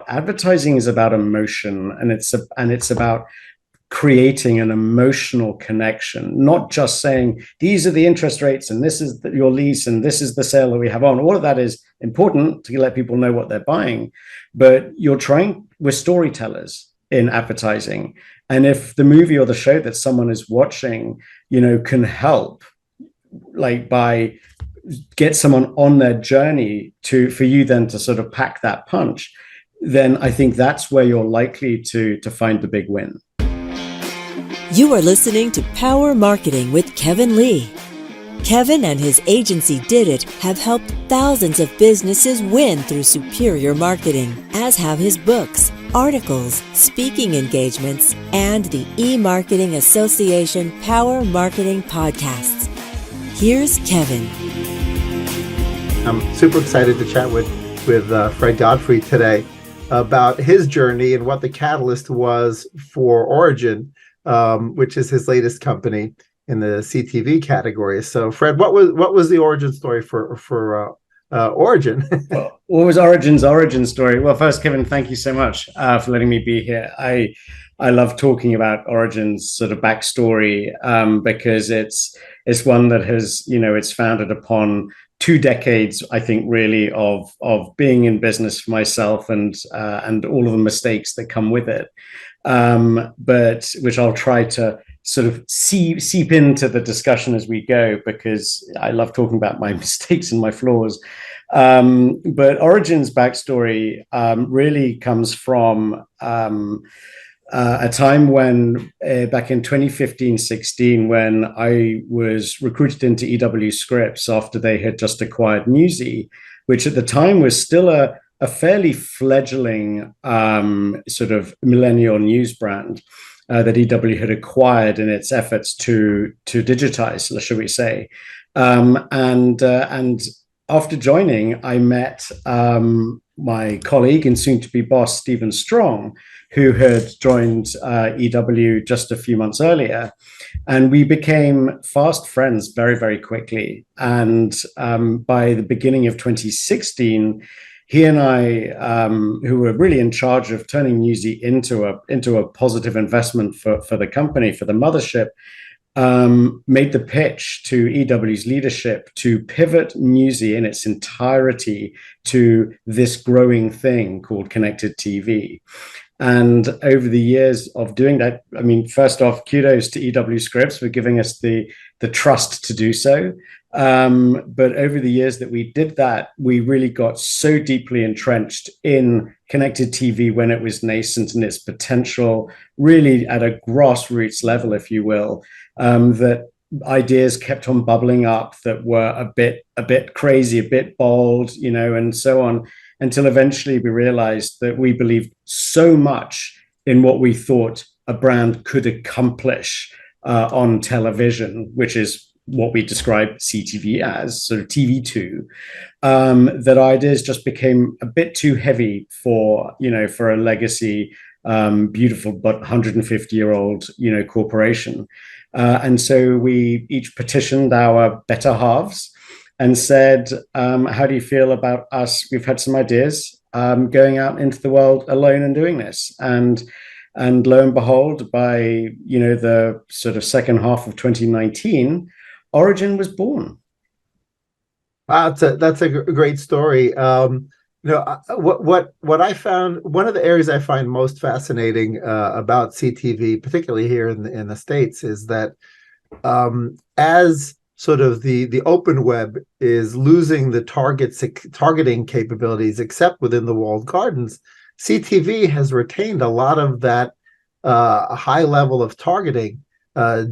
advertising is about emotion, and it's about creating an emotional connection, not just saying these are the interest rates and this is your lease and this is the sale that we have on. All of that is important to let people know what they're buying, but we're storytellers in advertising. And if the movie or the show that someone is watching, can help, like by get someone on their journey for you then to sort of pack that punch, then I think that's where you're likely to find the big win. You are listening to Power Marketing with Kevin Lee. Kevin and his agency Did It have helped thousands of businesses win through superior marketing, as have his books, articles, speaking engagements, and the eMarketing Association Power Marketing podcasts. Here's Kevin. I'm super excited to chat with Fred Godfrey today about his journey and what the catalyst was for Origin, which is his latest company in the CTV category. So, Fred, what was the origin story for Origin? Well, what was Origin's origin story? Well, first, Kevin, thank you so much for letting me be here. I love talking about Origin's sort of backstory because it's one that has, it's founded upon 2 decades, I think, really of being in business for myself and all of the mistakes that come with it. But which I'll try to sort of seep into the discussion as we go, because I love talking about my mistakes and my flaws. But Origin's backstory really comes from a time when back in 2015-16, when I was recruited into EW Scripps after they had just acquired Newsy, which at the time was still a fairly fledgling sort of millennial news brand that EW had acquired in its efforts to digitize, shall we say. And after joining, I met my colleague and soon-to-be boss, Stephen Strong, who had joined EW just a few months earlier. And we became fast friends very, very quickly. And by the beginning of 2016, he and I, who were really in charge of turning Newsy into a positive investment for the company, for the mothership, made the pitch to EW's leadership to pivot Newsy in its entirety to this growing thing called connected TV. And over the years of doing that, I mean, first off, kudos to EW Scripps for giving us the trust to do so. But over the years that we did that, we really got so deeply entrenched in connected TV when it was nascent in its potential, really at a grassroots level, if you will, that ideas kept on bubbling up that were a bit crazy, a bit bold, and so on, until eventually we realized that we believed so much in what we thought a brand could accomplish on television, which is what we describe CTV as, sort of TV2, that ideas just became a bit too heavy for a legacy, beautiful but 150-year-old, corporation. And so we each petitioned our better halves and said, how do you feel about us? We've had some ideas going out into the world alone and doing this. And lo and behold, by the sort of second half of 2019, Origin was born. Wow, that's a great story. What I found, one of the areas I find most fascinating about CTV, particularly here in the States, is that as sort of the open web is losing the targeting capabilities, except within the walled gardens, CTV has retained a lot of that high level of targeting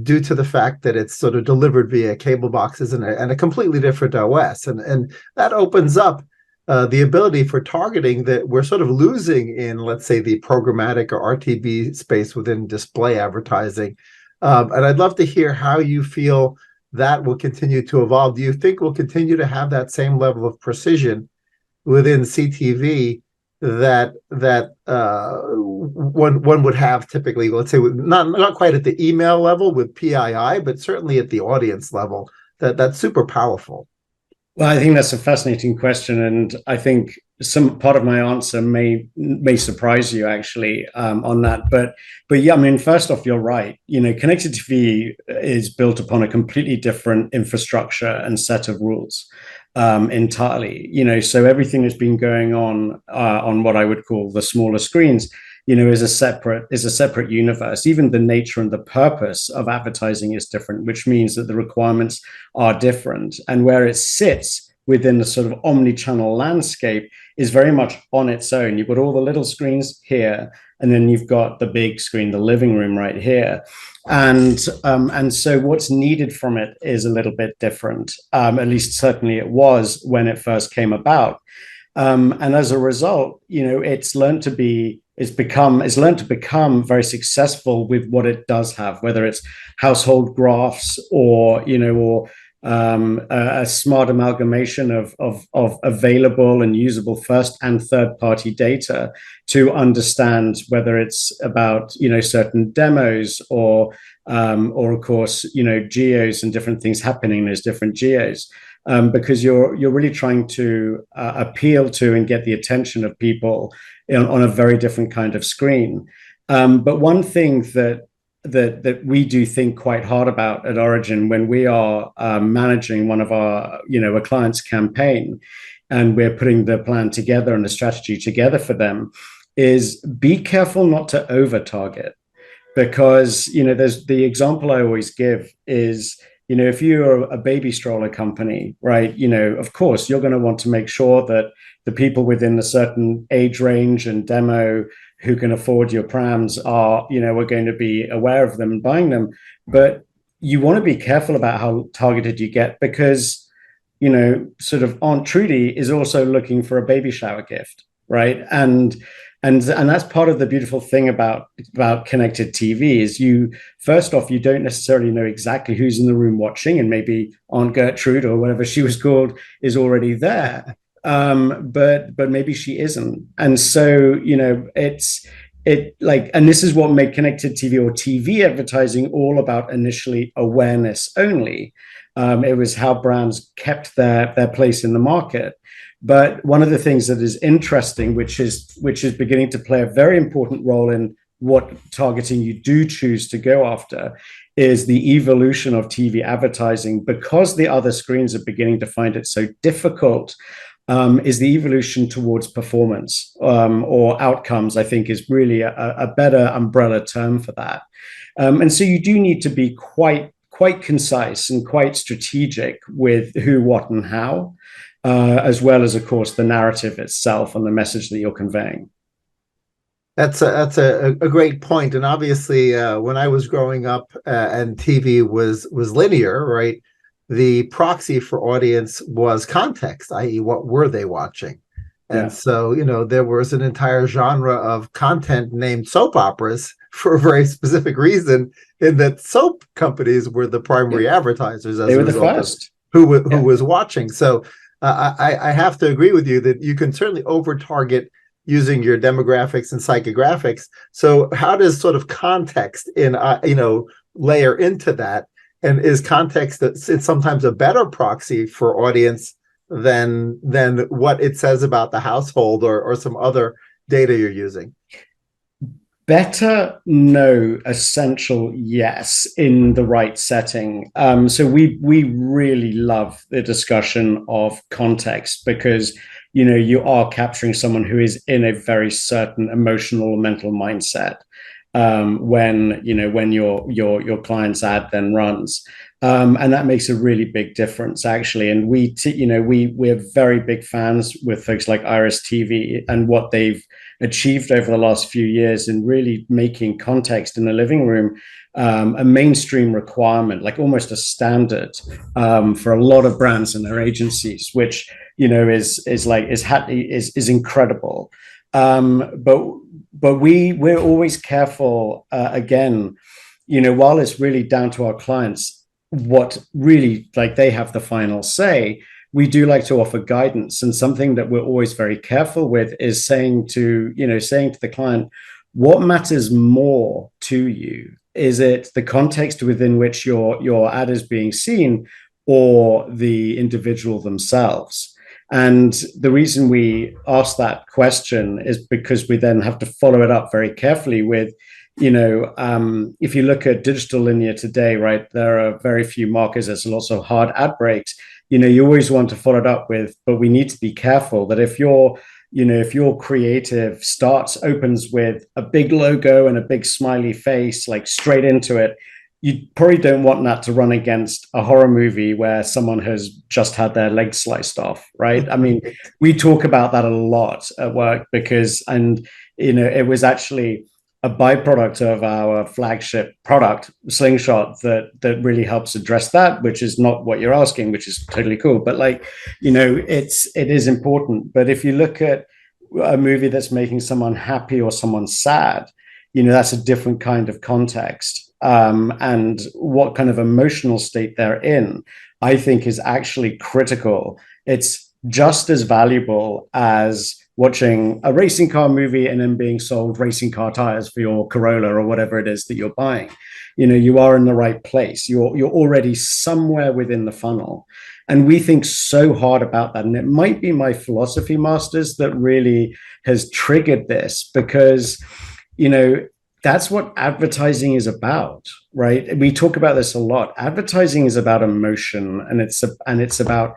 due to the fact that it's sort of delivered via cable boxes and a completely different OS. And that opens up the ability for targeting that we're sort of losing in, let's say, the programmatic or RTB space within display advertising. And I'd love to hear how you feel that will continue to evolve. Do you think we'll continue to have that same level of precision within CTV that one would have typically, let's say, not quite at the email level with PII, but certainly at the audience level? That's super powerful. Well, I think that's a fascinating question, and I think some part of my answer may surprise you actually on that. But yeah, I mean, first off, you're right. Connected TV is built upon a completely different infrastructure and set of rules entirely. So everything that's been going on what I would call the smaller screens. Is a separate universe. Even the nature and the purpose of advertising is different, which means that the requirements are different. And where it sits within the sort of omni-channel landscape is very much on its own. You've got all the little screens here, and then you've got the big screen, the living room right here. And so what's needed from it is a little bit different. At least certainly it was when it first came about. And as a result, it's learned to become very successful with what it does have, whether it's household graphs or a smart amalgamation of available and usable first and third party data to understand whether it's about certain demos or of course geos and different things happening in those different geos. Because you're really trying to appeal to and get the attention of people on a very different kind of screen. But one thing that we do think quite hard about at Origin when we are managing one of our a client's campaign, and we're putting the plan together and the strategy together for them, is be careful not to over target, because there's the example I always give is, if you're a baby stroller company, right, of course, you're going to want to make sure that the people within a certain age range and demo who can afford your prams are going to be aware of them and buying them. But you want to be careful about how targeted you get, because, sort of Aunt Trudy is also looking for a baby shower gift, right? And that's part of the beautiful thing about connected TV is first off, you don't necessarily know exactly who's in the room watching, and maybe Aunt Gertrude or whatever she was called is already there, but maybe she isn't. And so and this is what made connected TV or TV advertising all about initially awareness only. It was how brands kept their place in the market. But one of the things that is interesting, which is beginning to play a very important role in what targeting you do choose to go after, is the evolution of TV advertising, because the other screens are beginning to find it so difficult. Is the evolution towards performance or outcomes, I think, is really a better umbrella term for that. And so you do need to be quite concise and quite strategic with who, what, and how. As well as, of course, the narrative itself and the message that you're conveying. That's a great point. And obviously, when I was growing up and TV was linear, right, the proxy for audience was context, i.e., what were they watching? And so, there was an entire genre of content named soap operas for a very specific reason, in that soap companies were the primary advertisers. They were the first who was watching. So I have to agree with you that you can certainly over-target using your demographics and psychographics. So how does sort of context layer into that? And is context it's sometimes a better proxy for audience than what it says about the household or some other data you're using? Better, no. Essential, yes, in the right setting. So we really love the discussion of context, because you are capturing someone who is in a very certain emotional, mental mindset when your client's ad then runs. And that makes a really big difference, actually. And we're very big fans with folks like Iris TV and what they've achieved over the last few years in really making context in the living room a mainstream requirement, like almost a standard for a lot of brands and their agencies, which is incredible. But we're always careful, again, while it's really down to our clients what really, like, they have the final say, we do like to offer guidance. And something that we're always very careful with is saying to the client, what matters more to you? Is it the context within which your ad is being seen, or the individual themselves. And the reason we ask that question is because we then have to follow it up very carefully with, if you look at digital linear today, right, there are very few markers. There's lots of hard ad breaks. You always want to follow it up with, but we need to be careful that if your creative opens with a big logo and a big smiley face, like straight into it, you probably don't want that to run against a horror movie where someone has just had their leg sliced off, right? I mean, we talk about that a lot at work it was actually a byproduct of our flagship product, Slingshot, that really helps address that, which is not what you're asking, which is totally cool. But it is important. But if you look at a movie that's making someone happy or someone sad, that's a different kind of context. And what kind of emotional state they're in, I think, is actually critical. It's just as valuable as watching a racing car movie and then being sold racing car tires for your Corolla or whatever it is that you're buying. You are in the right place. You're already somewhere within the funnel. And we think so hard about that. And it might be my philosophy masters that really has triggered this, because, that's what advertising is about, right? We talk about this a lot. Advertising is about emotion, and it's about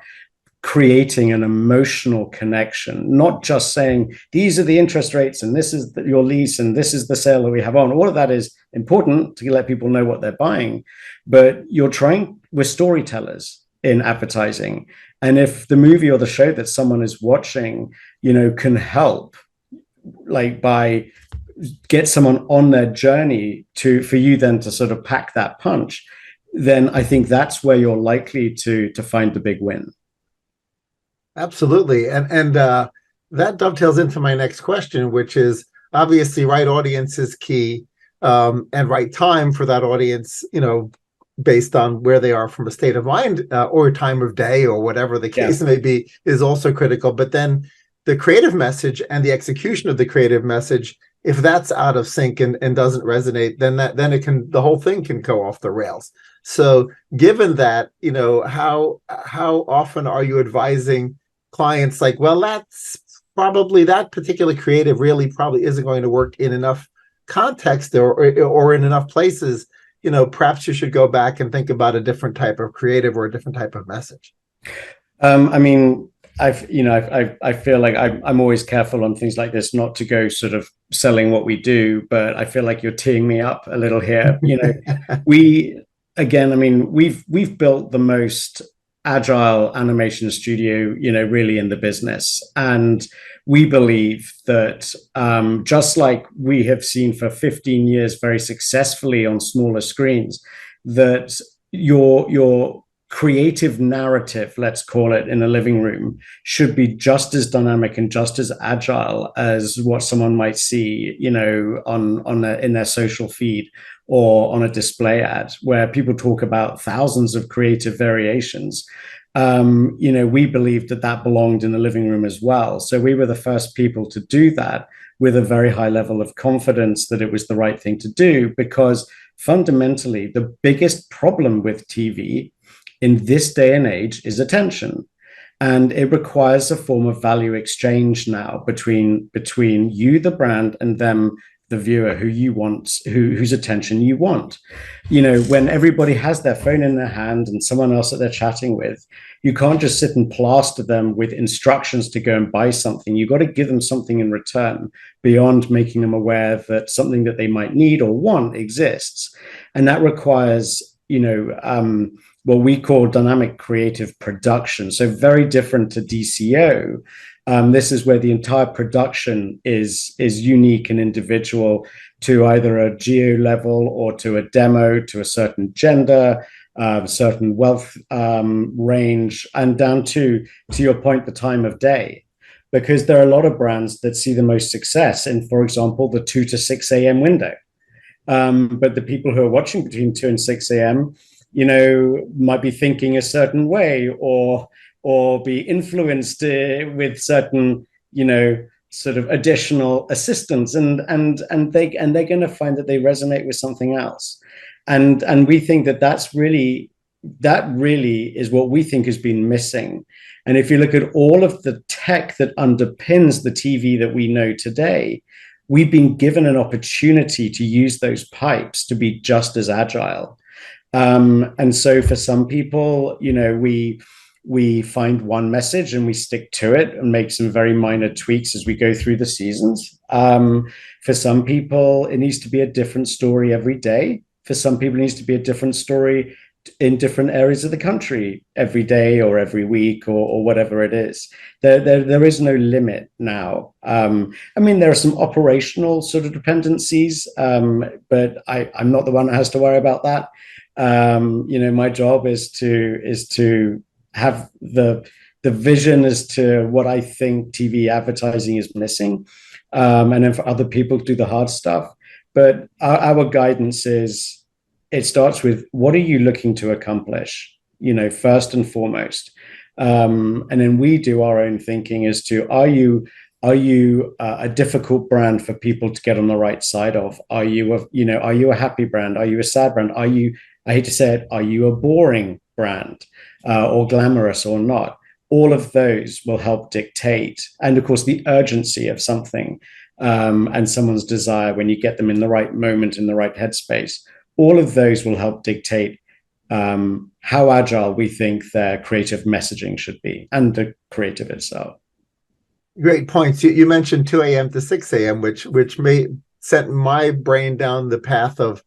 creating an emotional connection, not just saying these are the interest rates and this is your lease and this is the sale that we have on. All of that is important to let people know what they're buying, but we're storytellers in advertising. And if the movie or the show that someone is watching, can help, by get someone on their journey for you then to sort of pack that punch, then I think that's where you're likely to find the big win. Absolutely. And that dovetails into my next question, which is obviously right audience is key, and right time for that audience, based on where they are from a state of mind or time of day or whatever the case may be, is also critical. But then the creative message and the execution of the creative message, if that's out of sync and doesn't resonate, then the whole thing can go off the rails. So given that, how often are you advising clients that's probably that particular creative really probably isn't going to work in enough context or in enough places, perhaps you should go back and think about a different type of creative or a different type of message? I feel like I'm always careful on things like this, not to go sort of selling what we do, but I feel like you're teeing me up a little here. We've built the most agile animation studio, really in the business. And we believe that just like we have seen for 15 years very successfully on smaller screens, that your creative narrative, let's call it, in a living room should be just as dynamic and just as agile as what someone might see, in their social feed or on a display ad, where people talk about thousands of creative variations. We believed that belonged in the living room as well. So we were the first people to do that with a very high level of confidence that it was the right thing to do, because fundamentally the biggest problem with TV in this day and age is attention. And it requires a form of value exchange now between you, the brand, and them, the viewer, whose attention you want. When everybody has their phone in their hand and someone else that they're chatting with, you can't just sit and plaster them with instructions to go and buy something. You've got to give them something in return beyond making them aware that something that they might need or want exists. And that requires, what we call dynamic creative production. So very different to DCO. This is where the entire production is unique and individual to either a geo level or to a demo, to a certain gender, certain wealth range, and down to your point, the time of day. Because there are a lot of brands that see the most success in, for example, the 2 to 6 a.m. window. But the people who are watching between 2 and 6 a.m., might be thinking a certain way or be influenced with certain, sort of additional assistance, and they're going to find that they resonate with something else. And we think that that's really that really is what we think has been missing. And if you look at all of the tech that underpins the TV that we know today, we've been given an opportunity to use those pipes to be just as agile. And so for some people, we find one message and we stick to it and make some very minor tweaks as we go through the seasons. For some people, it needs to be a different story every day. For some people, it needs to be a different story in different areas of the country every day or every week or whatever it is. There is no limit now. I mean, there are some operational sort of dependencies, but I'm not the one that has to worry about that. My job is to have the vision as to what I think TV advertising is missing, and then for other people to do the hard stuff. But our guidance is, it starts with, what are you looking to accomplish, first and foremost. And then we do our own thinking as to, are you a difficult brand for people to get on the right side of? Are you a happy brand? Are you a sad brand? I hate to say it, are you a boring brand, or glamorous or not? All of those will help dictate. And of course, the urgency of something, and someone's desire when you get them in the right moment, in the right headspace, all of those will help dictate how agile we think their creative messaging should be, and the creative itself. Great points. You mentioned 2 a.m. to 6 a.m., which may sent my brain down the path of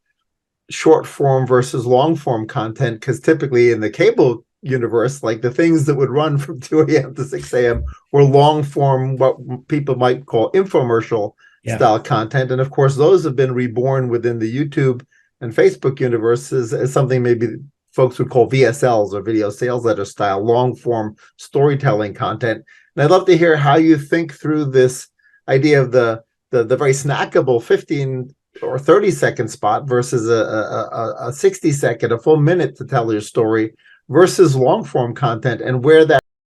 short form versus long form content, because typically in the cable universe, like the things that would run from 2 a.m. to 6 a.m. were long form, what people might call infomercial style content. And of course, those have been reborn within the YouTube and Facebook universe as something maybe folks would call VSLs, or video sales letter style, long form storytelling content. And I'd love to hear how you think through this idea of the very snackable 15 or 30-second spot versus a 60-second, a full minute to tell your story, versus long form content, and where that